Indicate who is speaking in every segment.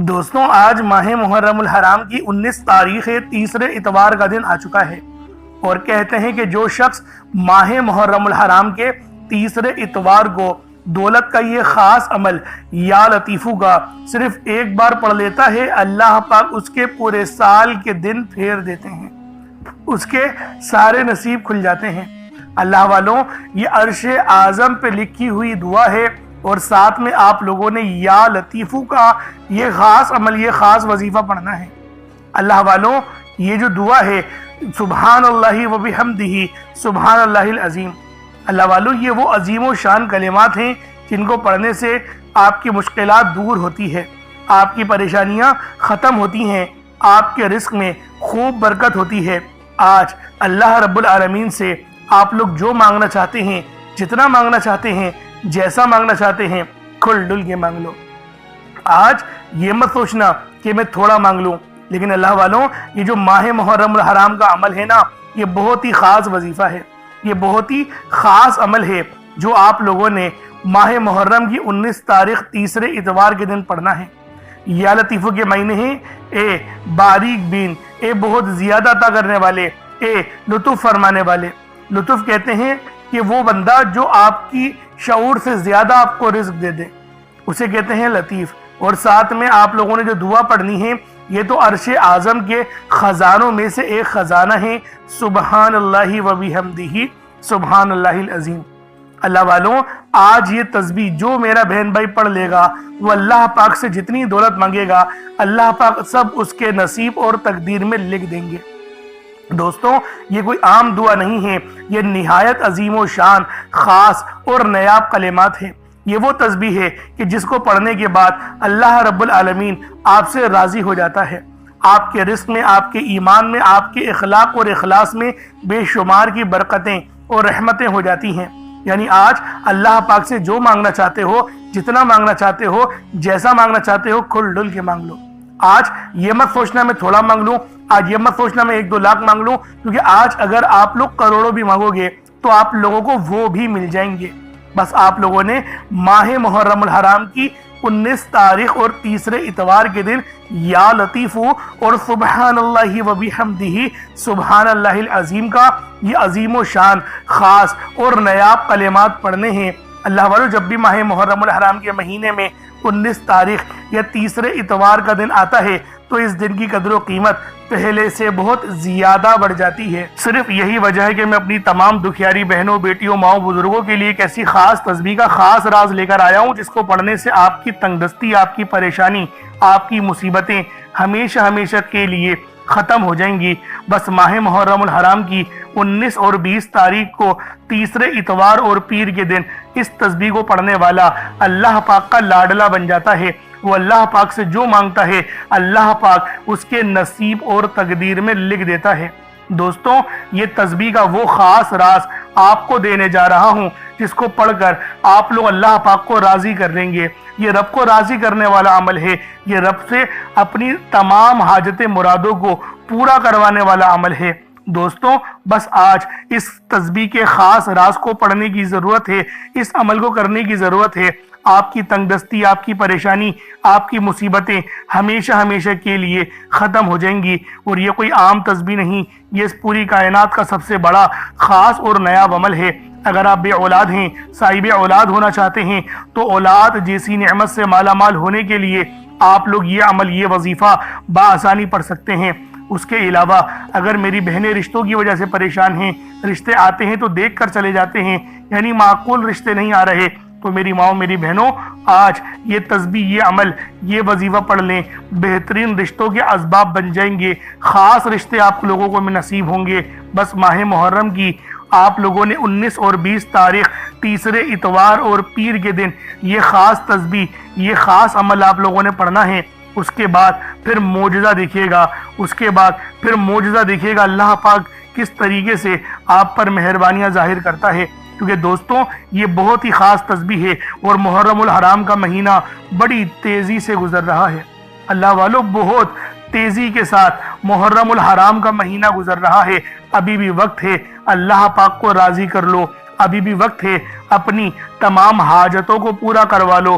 Speaker 1: دوستوں، آج ماہ محرم الحرام کی 19 تاریخ تیسرے اتوار کا دن آ چکا ہے، اور کہتے ہیں کہ جو شخص ماہ محرم الحرام کے تیسرے اتوار کو دولت کا یہ خاص عمل یا لطیفو کا صرف ایک بار پڑھ لیتا ہے، اللہ پاک اس کے پورے سال کے دن پھیر دیتے ہیں، اس کے سارے نصیب کھل جاتے ہیں۔ اللہ والوں، یہ عرش اعظم پہ لکھی ہوئی دعا ہے، اور ساتھ میں آپ لوگوں نے یا لطیفو کا یہ خاص عمل، یہ خاص وظیفہ پڑھنا ہے۔ اللہ والوں، یہ جو دعا ہے سبحان اللہ و بحمدہ سبحان اللہ العظیم، اللہ والوں یہ وہ عظیم و شان کلمات ہیں جن کو پڑھنے سے آپ کی مشکلات دور ہوتی ہے، آپ کی پریشانیاں ختم ہوتی ہیں، آپ کے رزق میں خوب برکت ہوتی ہے۔ آج اللہ رب العالمین سے آپ لوگ جو مانگنا چاہتے ہیں، جتنا مانگنا چاہتے ہیں، جیسا مانگنا چاہتے ہیں، کھل ڈل کے مانگ لو۔ آج یہ مت سوچنا کہ میں تھوڑا مانگ لوں، لیکن اللہ والوں یہ جو ماہ محرم الحرام کا عمل ہے نا، یہ بہت ہی خاص وظیفہ ہے، یہ بہت ہی خاص عمل ہے جو آپ لوگوں نے ماہ محرم کی 19 تاریخ تیسرے اتوار کے دن پڑھنا ہے۔ یا لطیفوں کے معنی ہیں اے باریک بین، اے بہت زیادہ عطا کرنے والے، اے لطف فرمانے والے۔ لطف کہتے ہیں کہ وہ بندہ جو آپ کی شعور سے زیادہ آپ کو رزق دے دے، اسے کہتے ہیں لطیف۔ اور ساتھ میں آپ لوگوں نے جو دعا پڑھنی ہے، یہ تو عرش اعظم کے خزانوں میں سے ایک خزانہ ہے، سبحان اللہ و بحمدہ سبحان اللہ العظیم۔ اللہ والوں، آج یہ تسبیح جو میرا بہن بھائی پڑھ لے گا، وہ اللہ پاک سے جتنی دولت مانگے گا، اللہ پاک سب اس کے نصیب اور تقدیر میں لکھ دیں گے۔ دوستوں، یہ کوئی عام دعا نہیں ہے، یہ نہایت عظیم و شان، خاص اور نیاب کلمات ہیں۔ یہ وہ تسبیح ہے کہ جس کو پڑھنے کے بعد اللہ رب العالمین آپ سے راضی ہو جاتا ہے، آپ کے رزق میں، آپ کے ایمان میں، آپ کے اخلاق اور اخلاص میں بے شمار کی برکتیں اور رحمتیں ہو جاتی ہیں۔ یعنی آج اللہ پاک سے جو مانگنا چاہتے ہو، جتنا مانگنا چاہتے ہو، جیسا مانگنا چاہتے ہو، کھل ڈل کے مانگ لو۔ آج یہ مت سوچنا میں تھوڑا مانگ لوں، آج یہ مت سوچنا میں 1-2 لاکھ مانگ لوں، کیونکہ آج اگر آپ لوگ کروڑوں بھی مانگو گے تو آپ لوگوں کو وہ بھی مل جائیں گے۔ بس آپ لوگوں نے ماہ محرم الحرام کی 19 تاریخ اور تیسرے اتوار کے دن یا لطیفو اور سبحان اللہ و بحمدہ سبحان اللہ العظیم کا یہ عظیم و شان، خاص اور نیاب کلمات پڑھنے ہیں۔ اللہ والوں، جب بھی ماہ محرم الحرام کے مہینے میں 19 تاریخ یا تیسرے اتوار کا دن آتا ہے تو اس دن کی قدر و قیمت پہلے سے بہت زیادہ بڑھ جاتی ہے۔ صرف یہی وجہ ہے کہ میں اپنی تمام دکھیاری بہنوں، بیٹیوں، ماؤں، بزرگوں کے لیے ایک ایسی خاص تسبیح کا خاص راز لے کر آیا ہوں جس کو پڑھنے سے آپ کی تنگ دستی، آپ کی پریشانی، آپ کی مصیبتیں ہمیشہ ہمیشہ کے لیے ختم ہو جائیں گی۔ بس ماہ محرم الحرام کی 19 اور 20 تاریخ کو تیسرے اتوار اور پیر کے دن اس تسبیح کو پڑھنے والا اللہ پاک کا لاڈلا بن جاتا ہے۔ وہ اللہ پاک سے جو مانگتا ہے، اللہ پاک اس کے نصیب اور تقدیر میں لکھ دیتا ہے۔ دوستوں، یہ تسبیح کا وہ خاص راز آپ کو دینے جا رہا ہوں جس کو پڑھ کر آپ لوگ اللہ پاک کو راضی کر دیں گے۔ یہ رب کو راضی کرنے والا عمل ہے، یہ رب سے اپنی تمام حاجت مرادوں کو پورا کروانے والا عمل ہے۔ دوستوں، بس آج اس تسبیح کے خاص راز کو پڑھنے کی ضرورت ہے، اس عمل کو کرنے کی ضرورت ہے۔ آپ کی تنگ دستی، آپ کی پریشانی، آپ کی مصیبتیں ہمیشہ ہمیشہ کے لیے ختم ہو جائیں گی۔ اور یہ کوئی عام تسبیح نہیں، یہ اس پوری کائنات کا سب سے بڑا، خاص اور نیاب عمل ہے۔ اگر آپ بے اولاد ہیں، صاحب اولاد ہونا چاہتے ہیں، تو اولاد جیسی نعمت سے مالا مال ہونے کے لیے آپ لوگ یہ عمل، یہ وظیفہ بآسانی پڑھ سکتے ہیں۔ اس کے علاوہ اگر میری بہنیں رشتوں کی وجہ سے پریشان ہیں، رشتے آتے ہیں تو دیکھ کر چلے جاتے ہیں، یعنی معقول رشتے نہیں آ رہے، تو میری ماؤں، میری بہنوں، آج یہ تسبیح، یہ عمل، یہ وظیفہ پڑھ لیں، بہترین رشتوں کے اسباب بن جائیں گے، خاص رشتے آپ لوگوں کو میں نصیب ہوں گے۔ بس ماہ محرم کی آپ لوگوں نے 19 اور 20 تاریخ تیسرے اتوار اور پیر کے دن یہ خاص تسبیح، یہ خاص عمل آپ لوگوں نے پڑھنا ہے۔ اس کے بعد پھر معجزہ دیکھیے گا، اس کے بعد پھر معجزہ دیکھیے گا اللہ پاک کس طریقے سے آپ پر مہربانیاں ظاہر کرتا ہے۔ کیونکہ دوستوں، یہ بہت ہی خاص تسبیح ہے اور محرم الحرام کا مہینہ بڑی تیزی سے گزر رہا ہے۔ اللہ والوں، بہت تیزی کے ساتھ محرم الحرام کا مہینہ گزر رہا ہے۔ ابھی بھی وقت ہے، اللہ پاک کو راضی کر لو، ابھی بھی وقت ہے، اپنی تمام حاجتوں کو پورا کروا لو،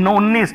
Speaker 1: 19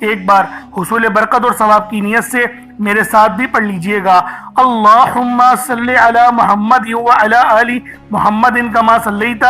Speaker 1: ایک بار حصول برکت اور ثواب کی نیت سے میرے ساتھ بھی پڑھ لیجئے گا۔ اللہم صلی علی محمد وعلی آل محمد کما صلیت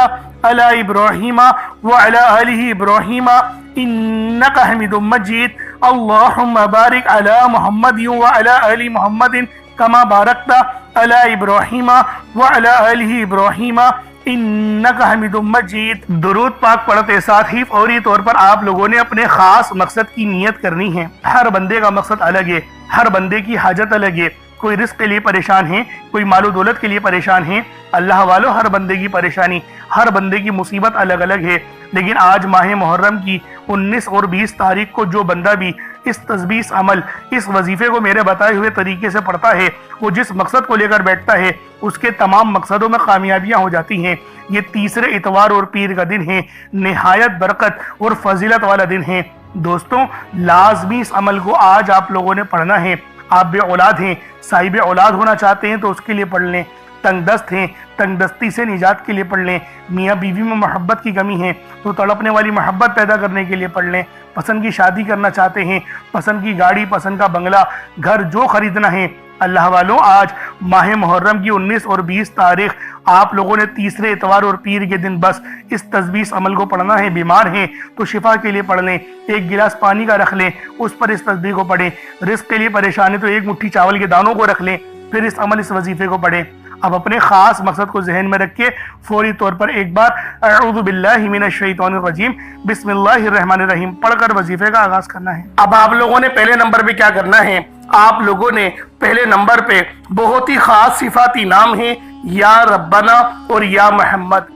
Speaker 1: علی ابراہیم وعلی آل ابراہیم انک حمید مجید۔ اللہم بارک علی محمد وعلی آل محمد کما بارکت علی ابراہیم وعلی آل ابراہیم انک حمید مجید۔ درود پاک پڑھتے ساتھ ہی فوری طور پر آپ لوگوں نے اپنے خاص مقصد کی نیت کرنی ہے۔ ہر بندے کا مقصد الگ ہے، ہر بندے کی حاجت الگ ہے۔ کوئی رزق کے لیے پریشان ہے، کوئی مال و دولت کے لیے پریشان ہے۔ اللہ والو، ہر بندے کی پریشانی، ہر بندے کی مصیبت الگ الگ ہے۔ لیکن آج ماہ محرم کی 19 اور 20 تاریخ کو جو بندہ بھی اس تسبیح عمل، اس وظیفے کو میرے بتائے ہوئے طریقے سے پڑھتا ہے، وہ جس مقصد کو لے کر بیٹھتا ہے اس کے تمام مقصدوں میں کامیابیاں ہو جاتی ہیں۔ یہ تیسرے اتوار اور پیر کا دن ہے، نہایت برکت اور فضیلت والا دن ہے۔ دوستوں، لازمی اس عمل کو آج آپ لوگوں نے پڑھنا ہے۔ آپ بے اولاد ہیں، صاحب اولاد ہونا چاہتے ہیں تو اس کے لیے پڑھ لیں۔ تنگ دست ہیں، تنگ دستی سے نجات کے لیے پڑھ لیں۔ میاں بیوی میں محبت کی کمی ہے تو تڑپنے والی محبت پیدا کرنے کے لیے پڑھ لیں۔ پسند کی شادی کرنا چاہتے ہیں، پسند کی گاڑی، پسند کا بنگلہ، گھر جو خریدنا ہے، اللہ والوں آج ماہ محرم کی 19 اور 20 تاریخ آپ لوگوں نے تیسرے اتوار اور پیر کے دن بس اس تسبیح عمل کو پڑھنا ہے۔ بیمار ہیں تو شفا کے لیے پڑھ لیں، ایک گلاس پانی کا رکھ لیں، اس پر اس تسبیح کو پڑھیں۔ رزق کے لیے پریشان ہے تو ایک مٹھی چاول کے دانوں کو رکھ لیں، پھر اس عمل، اس وظیفے کو پڑھیں۔ اب اپنے خاص مقصد کو ذہن میں رکھ کے فوری طور پر ایک بار اعوذ باللہ من الشیطان الرجیم بسم اللہ الرحمن الرحیم پڑھ کر وظیفے کا آغاز کرنا ہے۔ اب آپ لوگوں نے پہلے نمبر پہ کیا کرنا ہے؟ آپ لوگوں نے پہلے نمبر پہ بہت ہی خاص صفاتی نام ہیں یا ربنا اور یا محمد۔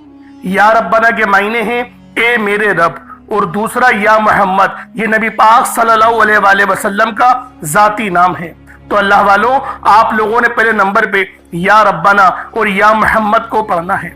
Speaker 1: یا ربنا کے معنی ہیں اے میرے رب، اور دوسرا یا محمد، یہ نبی پاک صلی اللہ علیہ وآلہ وسلم کا ذاتی نام ہے۔ تو اللہ والوں، آپ لوگوں نے پہلے نمبر پہ یا ربنا اور یا محمد کو پڑھنا ہے۔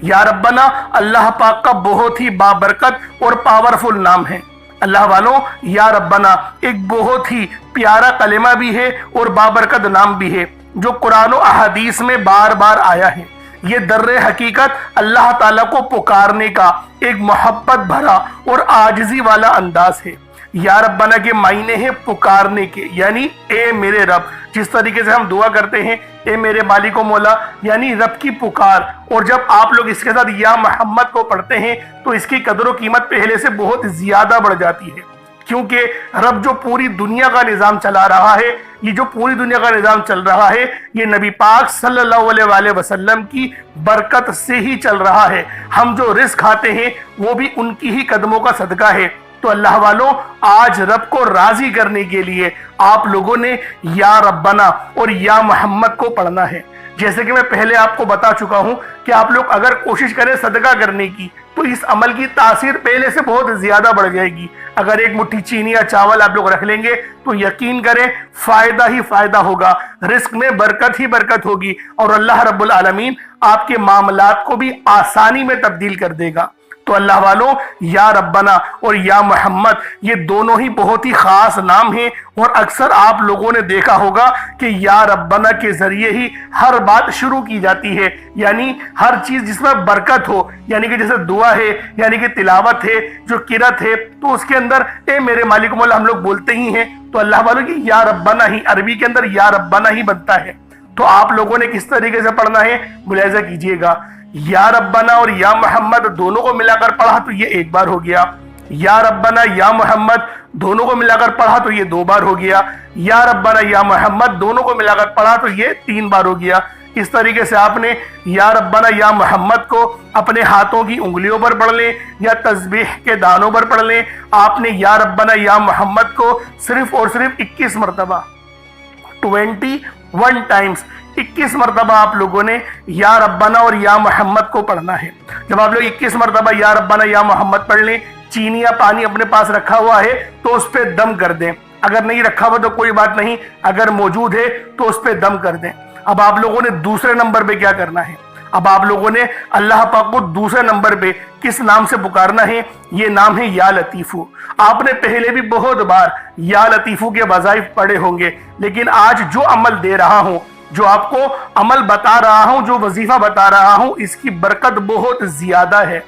Speaker 1: یا ربنا اللہ پاک کا بہت ہی بابرکت اور پاورفل نام ہے۔ اللہ والوں، یا ربنا ایک بہت ہی پیارا کلمہ بھی ہے اور بابرکت نام بھی ہے جو قرآن و احادیث میں بار بار آیا ہے۔ یہ در حقیقت اللہ تعالیٰ کو پکارنے کا ایک محبت بھرا اور عاجزی والا انداز ہے۔ یا ربنا کے معنی ہے پکارنے کے، یعنی اے میرے رب۔ جس طریقے سے ہم دعا کرتے ہیں اے میرے مالک و مولا، یعنی رب کی پکار۔ اور جب آپ لوگ اس کے ساتھ یا محمد کو پڑھتے ہیں تو اس کی قدر و قیمت پہلے سے بہت زیادہ بڑھ جاتی ہے، کیونکہ رب جو پوری دنیا کا نظام چلا رہا ہے، یہ جو پوری دنیا کا نظام چل رہا ہے، یہ نبی پاک صلی اللہ علیہ وآلہ وسلم کی برکت سے ہی چل رہا ہے۔ ہم جو رزق کھاتے ہیں وہ بھی ان کی ہی قدموں کا صدقہ ہے۔ تو اللہ والوں، آج رب کو راضی کرنے کے لیے آپ لوگوں نے یا ربنا اور یا محمد کو پڑھنا ہے۔ جیسے کہ میں پہلے آپ کو بتا چکا ہوں کہ آپ لوگ اگر کوشش کریں صدقہ کرنے کی تو اس عمل کی تاثیر پہلے سے بہت زیادہ بڑھ جائے گی۔ اگر ایک مٹھی چینی یا چاول آپ لوگ رکھ لیں گے تو یقین کریں فائدہ ہی فائدہ ہوگا، رزق میں برکت ہی برکت ہوگی، اور اللہ رب العالمین آپ کے معاملات کو بھی آسانی میں تبدیل کر دے گا۔ تو اللہ والوں، یا ربنا اور یا محمد یہ دونوں ہی بہت ہی خاص نام ہیں، اور اکثر آپ لوگوں نے دیکھا ہوگا کہ یا ربنا کے ذریعے ہی ہر بات شروع کی جاتی ہے، یعنی ہر چیز جس میں برکت ہو، یعنی کہ جیسے دعا ہے، یعنی کہ تلاوت ہے، جو قرات ہے، تو اس کے اندر اے میرے مالک مولا ہم لوگ بولتے ہی ہیں۔ تو اللہ والوں کی یا ربنا ہی عربی کے اندر یا ربنا ہی بنتا ہے۔ تو آپ لوگوں نے کس طریقے سے پڑھنا ہے ملاحظہ کیجئے گا۔ یا ربنا اور یا محمد دونوں کو ملا کر پڑھا تو یہ ایک بار ہو گیا، یا ربنا یا محمد دونوں کو ملا کر پڑھا تو یہ 2 بار ہو گیا، یا ربنا یا محمد دونوں کو ملا کر پڑھا تو یہ 3 بار ہو گیا۔ اس طریقے سے آپ نے یا ربنا یا محمد کو اپنے ہاتھوں کی انگلیوں پر پڑھ لیں یا تسبیح کے دانوں پر پڑھ لیں۔ آپ نے یا ربنا یا محمد کو صرف اور صرف 21 مرتبہ 21 ٹائمز 21 مرتبہ آپ لوگوں نے یا ربنا اور یا محمد کو پڑھنا ہے۔ جب آپ لوگ 21 مرتبہ یا ربنا یا محمد پڑھ لیں، چینی یا پانی اپنے پاس رکھا ہوا ہے تو اس پہ دم کر دیں، اگر نہیں رکھا ہوا تو کوئی بات نہیں، اگر موجود ہے تو اس پہ دم کر دیں۔ اب آپ لوگوں نے دوسرے نمبر پہ کیا کرنا ہے؟ اب آپ لوگوں نے اللہ پاک کو دوسرے نمبر پہ کس نام سے پکارنا ہے؟ یہ نام ہے یا لطیفو۔ آپ نے پہلے بھی بہت بار یا لطیفو کے وظائف پڑھے ہوں گے، لیکن آج جو عمل دے رہا ہوں، جو آپ کو عمل بتا رہا ہوں، جو وظیفہ بتا رہا ہوں، اس کی برکت بہت زیادہ ہے۔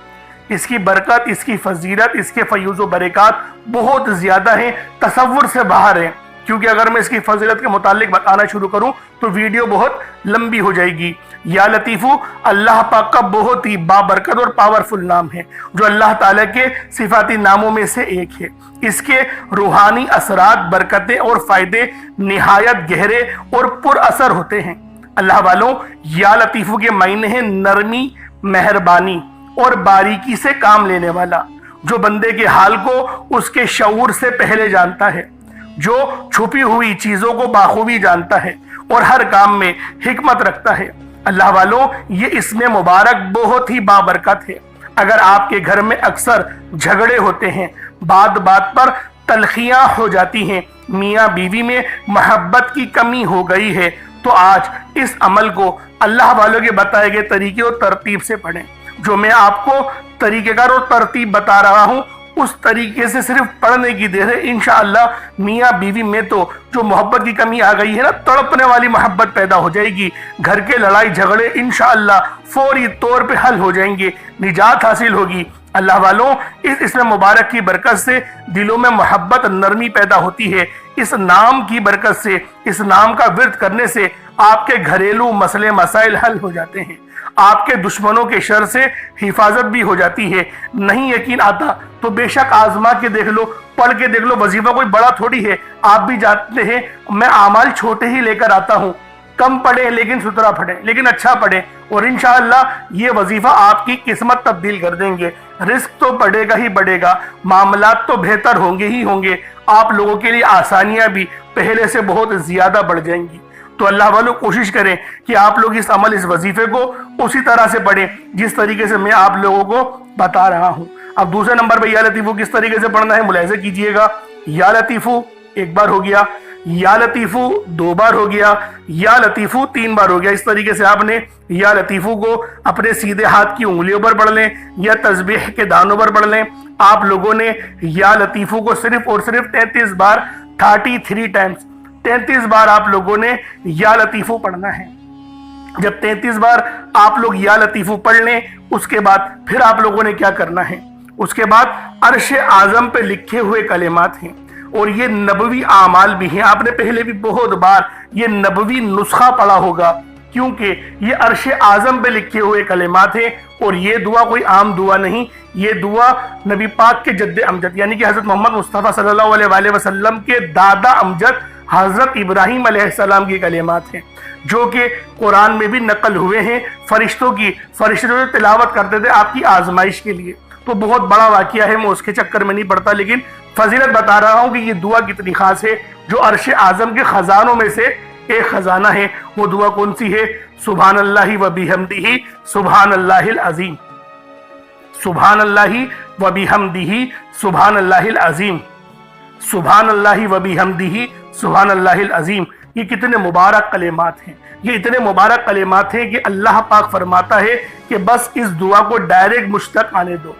Speaker 1: اس کی برکت، اس کی فضیلت، اس کے فیوز و برکات بہت زیادہ ہیں، تصور سے باہر ہیں، کیونکہ اگر میں اس کی فضیلت کے متعلق بتانا شروع کروں تو ویڈیو بہت لمبی ہو جائے گی۔ یا لطیفو اللہ پاک کا بہت ہی بابرکت اور پاورفل نام ہے، جو اللہ تعالیٰ کے صفاتی ناموں میں سے ایک ہے۔ اس کے روحانی اثرات، برکتیں اور فائدے نہایت گہرے اور پر اثر ہوتے ہیں۔ اللہ والوں، یا لطیفو کے معنی ہیں نرمی، مہربانی اور باریکی سے کام لینے والا، جو بندے کے حال کو اس کے شعور سے پہلے جانتا ہے، جو چھپی ہوئی چیزوں کو بخوبی جانتا ہے اور ہر کام میں حکمت رکھتا ہے۔ اللہ والوں، یہ اسم مبارک بہت ہی بابرکت ہے۔ اگر آپ کے گھر میں اکثر جھگڑے ہوتے ہیں، بات بات پر تلخیاں ہو جاتی ہیں، میاں بیوی میں محبت کی کمی ہو گئی ہے، تو آج اس عمل کو اللہ والوں کے بتائے گئے طریقے اور ترتیب سے پڑھیں۔ جو میں آپ کو طریقہ کار اور ترتیب بتا رہا ہوں، اس طریقے سے صرف پڑھنے کی دیر ہے، انشاءاللہ میاں بیوی میں تو جو محبت کی کمی آ گئی ہے نا، تڑپنے والی محبت پیدا ہو جائے گی، گھر کے لڑائی جھگڑے انشاءاللہ فوری طور پہ حل ہو جائیں گے، نجات حاصل ہوگی۔ اللہ والوں، اس اسم مبارک کی برکت سے دلوں میں محبت، نرمی پیدا ہوتی ہے۔ اس نام کی برکت سے، اس نام کا ورد کرنے سے آپ کے گھریلو مسئلے مسائل حل ہو جاتے ہیں، آپ کے دشمنوں کے شر سے حفاظت بھی ہو جاتی ہے۔ نہیں یقین آتا تو بے شک آزما کے دیکھ لو، پڑھ کے دیکھ لو، وظیفہ کوئی بڑا تھوڑی ہے۔ آپ بھی جانتے ہیں میں اعمال چھوٹے ہی لے کر آتا ہوں، کم پڑھیں لیکن ستھرا پڑھیں، لیکن اچھا پڑھیں، اور انشاءاللہ یہ وظیفہ آپ کی قسمت تبدیل کر دیں گے۔ رزق تو بڑھے گا ہی بڑھے گا، معاملات تو بہتر ہوں گے ہی ہوں گے، آپ لوگوں کے لیے آسانیاں بھی پہلے سے بہت زیادہ بڑھ جائیں گی۔ تو اللہ والوں، کوشش کریں کہ آپ لوگ اس عمل، اس وظیفے کو اسی طرح سے پڑھیں جس طریقے سے میں آپ لوگوں کو بتا رہا ہوں۔ اب دوسرے نمبر پہ یا لطیفو کس طریقے سے پڑھنا ہے ملاحظہ کیجئے گا۔ یا لطیفو ایک بار ہو گیا، یا لطیفو دو بار ہو گیا، یا لطیفو تین بار ہو گیا۔ اس طریقے سے آپ نے یا لطیفو کو اپنے سیدھے ہاتھ کی انگلیوں پر پڑھ لیں یا تسبیح کے دانوں پر پڑھ لیں۔ آپ لوگوں نے یا لطیفو کو صرف اور صرف 33 بار، 33 ٹائمز، 33 بار آپ لوگوں نے یا لطیفو پڑھنا ہے۔ جب 33 بار آپ لوگ یا لطیفو پڑھ لیں، اس کے بعد پھر آپ لوگوں نے کیا کرنا ہے؟ اس کے بعد عرش اعظم پہ لکھے ہوئے کلمات ہیں، اور یہ نبوی اعمال بھی ہیں۔ آپ نے پہلے بھی بہت بار یہ نبوی نسخہ پڑھا ہوگا، کیونکہ یہ عرش اعظم پہ لکھے ہوئے کلمات ہیں، اور یہ دعا کوئی عام دعا نہیں، یہ دعا نبی پاک کے جد امجد یعنی کہ حضرت محمد مصطفیٰ صلی اللہ علیہ وآلہ وسلم کے دادا امجد حضرت ابراہیم علیہ السلام کی کلمات ہیں، جو کہ قرآن میں بھی نقل ہوئے ہیں، فرشتے جو تلاوت کرتے تھے آپ کی آزمائش کے لیے۔ تو بہت بڑا واقعہ ہے، میں اس کے چکر میں نہیں پڑتا، لیکن فضیلت بتا رہا ہوں کہ یہ دعا کتنی خاص ہے، جو عرش اعظم کے خزانوں میں سے ایک خزانہ ہے۔ وہ دعا کون سی ہے؟ سبحان اللہ و بحمدہ سبحان اللہ العظیم، سبحان اللہ و بحمدہ سبحان اللہ العظیم، سبحان اللہ و بحمدہ سبحان اللہ العظیم۔ یہ کتنے مبارک کلمات ہیں، یہ اتنے مبارک کلمات ہیں کہ اللہ پاک فرماتا ہے کہ بس اس دعا کو ڈائریکٹ مجھ تک آنے دو،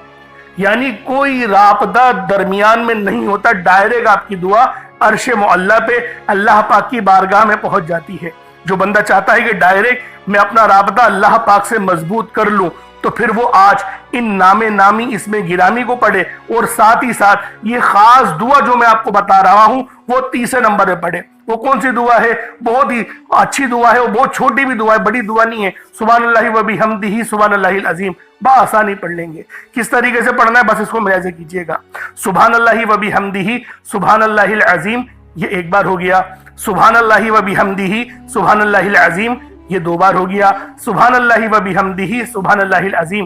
Speaker 1: یعنی کوئی رابطہ درمیان میں نہیں ہوتا، ڈائریکٹ آپ کی دعا عرش معلیٰ پہ اللہ پاک کی بارگاہ میں پہنچ جاتی ہے۔ جو بندہ چاہتا ہے کہ ڈائریکٹ میں اپنا رابطہ اللہ پاک سے مضبوط کر لوں، تو پھر وہ آج ان نام نامی اسم گرامی کو پڑھے، اور ساتھ ہی ساتھ یہ خاص دعا جو میں آپ کو بتا رہا ہوں وہ تیسرے نمبر پہ پڑھے۔ وہ کون سی دعا ہے؟ بہت ہی اچھی دعا ہے، وہ بہت چھوٹی بھی دعا ہے، بڑی دعا نہیں ہے۔ سبحان اللہ و بحمدہ سبحان اللہ العظیم بآسانی پڑھ لیں گے۔ کس طریقے سے پڑھنا ہے بس اس کو ملاحظہ کیجئے گا۔ سبحان اللہ و بحمدہ سبحان اللہ العظیم، یہ ایک بار ہو گیا۔ سبحان اللہ و بحمدہ سبحان اللہ العظیم، یہ دو بار ہو گیا۔ سبحان اللہ و بحمدہ سبحان اللہ العظیم،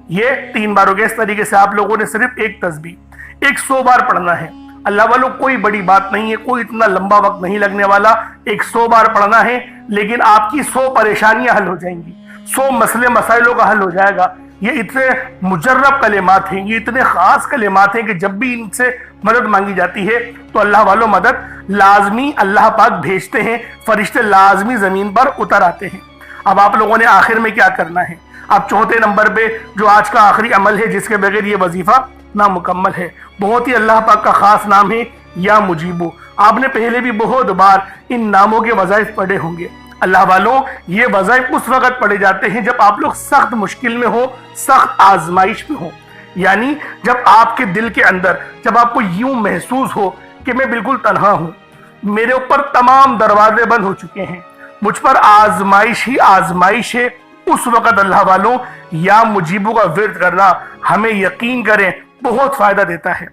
Speaker 1: یہ تین بار ہو گیا۔ اس طریقے سے آپ لوگوں نے صرف ایک تسبیح 100 بار پڑھنا ہے۔ اللہ والوں، کوئی بڑی بات نہیں ہے، کوئی اتنا لمبا وقت نہیں لگنے والا، 100 بار پڑھنا ہے، لیکن آپ کی 100 پریشانیاں حل ہو جائیں گی، 100 مسئلے مسائلوں کا حل ہو جائے گا۔ یہ اتنے مجرب کلمات ہیں، یہ اتنے خاص کلمات ہیں کہ جب بھی ان سے مدد مانگی جاتی ہے تو اللہ والوں مدد لازمی اللہ پاک بھیجتے ہیں، فرشتے لازمی زمین پر اتر آتے ہیں۔ اب آپ لوگوں نے آخر میں کیا کرنا ہے؟ اب چوتھے نمبر پہ جو آج کا آخری عمل ہے، جس کے بغیر یہ وظیفہ نامکمل ہے، بہت ہی اللہ پاک کا خاص نام ہے یا مجیبو۔ آپ نے پہلے بھی بہت بار ان ناموں کے وظائف پڑھے ہوں گے۔ اللہ والوں، یہ وظائف اس وقت پڑھے جاتے ہیں جب آپ لوگ سخت مشکل میں ہو، سخت آزمائش میں ہو، یعنی جب آپ کے دل کے اندر جب آپ کو یوں محسوس ہو کہ میں بالکل تنہا ہوں، میرے اوپر تمام دروازے بند ہو چکے ہیں، مجھ پر آزمائش ہی آزمائش ہے، اس وقت اللہ والوں یا مجیبو کا ورد کرنا ہمیں یقین کریں بہت فائدہ دیتا ہے۔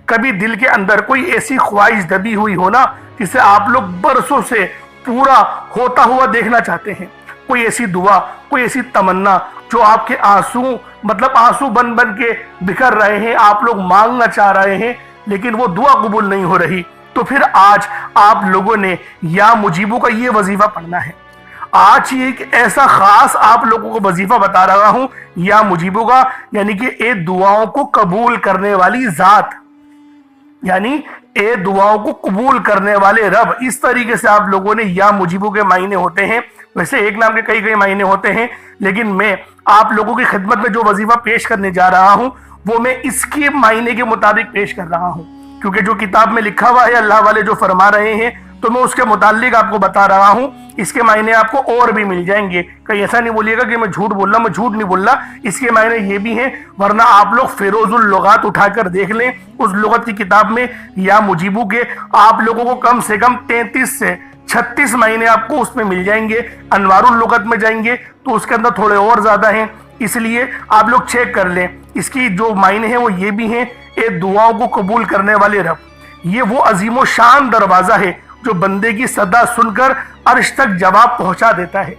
Speaker 1: کبھی دل کے اندر کوئی ایسی خواہش دبی ہوئی ہو نا جسے آپ لوگ برسوں سے پورا ہوتا ہوا دیکھنا چاہتے ہیں، کوئی ایسی دعا، کوئی ایسی تمنا جو آپ کے آنسو بن بن کے بکھر رہے ہیں، آپ لوگ مانگنا چاہ رہے ہیں لیکن وہ دعا قبول نہیں ہو رہی، تو پھر آج آپ لوگوں نے یا مجیبو کا یہ وظیفہ پڑھنا ہے۔ آج یہ ایک ایسا خاص آپ لوگوں کو وظیفہ بتا رہا ہوں یا مجیبو کا، یعنی کہ اے دعاؤں کو قبول کرنے والی ذات، یعنی اے دعاؤں کو قبول کرنے والے رب، اس طریقے سے آپ لوگوں نے یا مجیبو کے معنی ہوتے ہیں۔ ویسے ایک نام کے کئی معنی ہوتے ہیں، لیکن میں آپ لوگوں کی خدمت میں جو وظیفہ پیش کرنے جا رہا ہوں وہ میں اس کے معنی کے مطابق پیش کر رہا ہوں، کیونکہ جو کتاب میں لکھا ہوا ہے اللہ والے جو فرما رہے ہیں تو میں اس کے متعلق آپ کو بتا رہا ہوں۔ اس کے معنی آپ کو اور بھی مل جائیں گے، کہیں ایسا نہیں بولیے گا کہ میں جھوٹ بول رہا ہوں، میں جھوٹ نہیں بول رہا، اس کے معنی یہ بھی ہیں، ورنہ آپ لوگ فیروز اللغات اٹھا کر دیکھ لیں، اس لغت کی کتاب میں یا مجیبو کے آپ لوگوں کو کم سے کم 33 سے 36 معنی آپ کو اس میں مل جائیں گے۔ انوار اللغت میں جائیں گے تو اس کے اندر تھوڑے اور زیادہ ہیں، اس لیے آپ لوگ چیک کر لیں۔ اس کی جو معنی ہیں وہ یہ بھی ہیں، اے دعاؤں کو قبول کرنے والے رب، یہ وہ عظیم و شان دروازہ ہے جو بندے کی صدا سن کر عرش تک جواب پہنچا دیتا ہے۔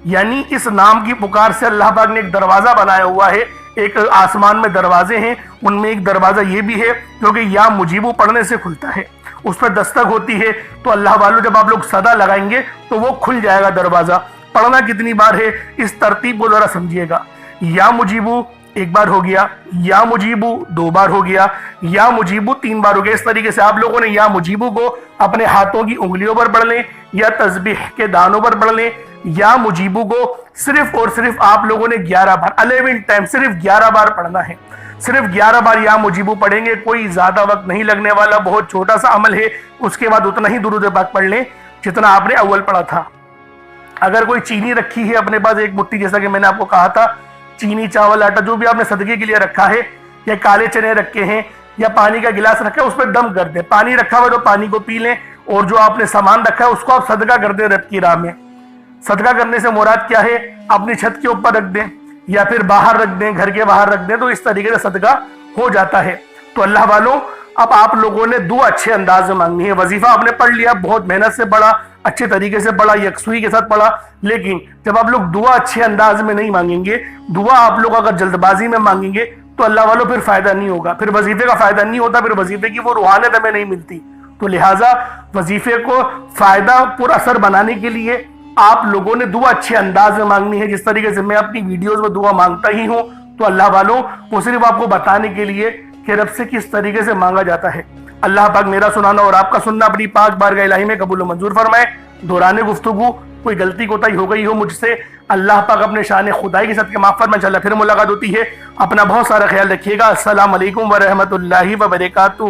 Speaker 1: یعنی اس نام کی پکار سے اللہ پاک نے ایک دروازہ بنایا ہوا ہے، ایک آسمان میں دروازے ہیں، ان میں ایک دروازہ یہ بھی ہے جو کہ یا مجیبو پڑھنے سے کھلتا ہے، اس پر دستک ہوتی ہے تو اللہ والوں جب آپ لوگ صدا لگائیں گے تو وہ کھل جائے گا دروازہ۔ پڑھنا کتنی بار ہے اس ترتیب کو ذرا سمجھیے گا۔ یا مجیبو ایک بار ہو گیا، یا مجیبو 2 بار ہو گیا، یا مجیبو 3 بار ہو گیا۔ اس طریقے سے آپ لوگوں نے یا مجیبو کو اپنے ہاتھوں کی انگلیوں پر پڑھ لیں یا تسبیح کے دانوں پر پڑھ لیں۔ یا مجیبو کو صرف اور صرف آپ لوگوں نے 11 بار 11 ٹائم صرف 11 بار پڑھنا ہے، صرف 11 بار یا مجیبو پڑھیں گے، کوئی زیادہ وقت نہیں لگنے والا، بہت چھوٹا سا عمل ہے۔ اس کے بعد اتنا ہی درود پاک پڑھ لیں جتنا آپ نے اول پڑھا تھا۔ اگر کوئی چینی رکھی ہے اپنے پاس ایک مٹھی، جیسا کہ میں نے آپ کو کہا تھا، چینی چاول آٹا جو بھی آپ نے صدقے کے لیے رکھا ہے، یا کالے چنے رکھے ہیں یا پانی کا گلاس رکھا ہے، اس پہ دم کر دیں۔ پانی رکھا ہوا تو پانی کو پی لیں، اور جو آپ نے سامان رکھا ہے اس کو آپ صدقہ کر دیں رب کی راہ میں۔ صدقہ کرنے سے مراد کیا ہے؟ اپنی چھت کے اوپر رکھ دیں یا پھر باہر رکھ دیں، گھر کے باہر رکھ دیں، تو اس طریقے سے صدقہ ہو جاتا ہے۔ تو اللہ والوں اب آپ لوگوں نے دعا اچھے انداز میں مانگنی ہے۔ وظیفہ آپ نے پڑھ لیا، بہت محنت سے پڑھا، اچھے طریقے سے پڑھا، یکسوئی کے ساتھ پڑھا، لیکن جب آپ لوگ دعا اچھے انداز میں نہیں مانگیں گے، دعا آپ لوگ اگر جلد بازی میں مانگیں گے تو اللہ والوں پھر فائدہ نہیں ہوگا، پھر وظیفے کا فائدہ نہیں ہوتا، پھر وظیفے کی وہ روحانیت ہمیں نہیں ملتی۔ تو لہٰذا وظیفے کو فائدہ پر اثر بنانے کے لیے آپ لوگوں نے دعا اچھے انداز میں مانگنی ہے، جس طریقے سے میں اپنی ویڈیوز میں دعا مانگتا ہی ہوں۔ تو اللہ والوں وہ صرف آپ کو بتانے کے لیے کہ رب سے کس طریقے سے مانگا جاتا ہے۔ اللہ پاک میرا سنانا اور آپ کا سننا اپنی پاک بارگاہ الہی میں قبول و منظور فرمائے۔ دوران گفتگو کوئی غلطی کوتاہی ہو گئی ہو مجھ سے، اللہ پاک اپنے شان خدائی کے ساتھ معاف فرمائے۔ انشاءاللہ پھر ملاقات ہوتی ہے، اپنا بہت سارا خیال رکھیے گا۔ السلام علیکم ورحمۃ اللہ وبرکاتہ۔